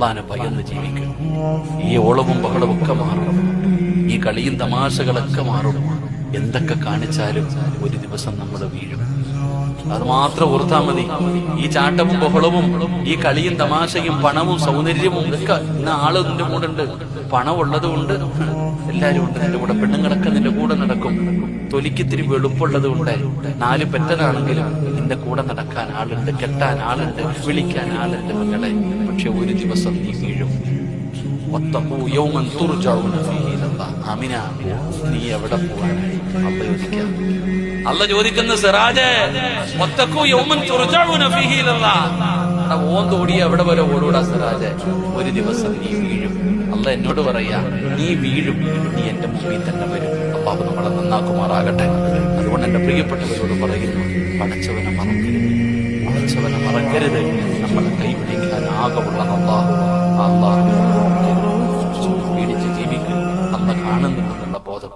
അള്ളാനെ ഭയന്ന് ജീവിക്കും. ഈ ഓളവും ബഹളവും ഒക്കെ മാറും, ഈ കളിയും തമാശകളൊക്കെ മാറും. എന്തൊക്കെ കാണിച്ചാലും ഒരു ദിവസം നമ്മൾ വീഴും. അത് മാത്രം ഓർത്താ മതി. ഈ ചാട്ടവും ബഹളവും, ഈ കളിയും തമാശയും പണവും സൗന്ദര്യവും ഒക്കെ ഇന്ന് ആള് നിന്റെ കൂടെ ഉണ്ട്. പണം ഉള്ളതുകൊണ്ട് എല്ലാരും ഉണ്ട് നിന്റെ കൂടെ. പെണ്ണുങ്ങളൊക്കെ നിന്റെ കൂടെ നടക്കും. തൊലിക്കിത്തിരി വെളുപ്പുള്ളത് കൊണ്ട് 4 പെറ്റനാണെങ്കിലും നിന്റെ കൂടെ നടക്കാൻ ആളുണ്ട്, കെട്ടാൻ ആളുണ്ട്, വിളിക്കാൻ ആളുണ്ട് മകളെ. പക്ഷെ ഒരു ദിവസം നീ വീഴും. അമിന, നീ എവിടെ പോവാനായി? അല്ല ചോദിക്കുന്ന സിറാജേ, ഓന്തോടി എവിടെ വരെ ഓടൂടാ സിറാജേ? ഒരു ദിവസം നീ വീഴും. അല്ല എന്നോട് പറയാ, നീ വീഴും, നീ എന്റെ മുമ്പിൽ തന്നെ വരും. അള്ളാഹു നമ്മളെ നന്നാക്കുമാറാകട്ടെ. അതുകൊണ്ട് എന്റെ പ്രിയപ്പെട്ടവരോട് പറയുന്നു, പടച്ചവനെ മറക്കരുത്, പടച്ചവനെ മറക്കരുത്. നമ്മളെ കൈപിടിക്കാൻ ആകമുള്ള അള്ളാഹു പീഡിച്ച് ജീവിക്കും. അല്ല കാണുന്നുണ്ടെന്നുള്ള ബോധം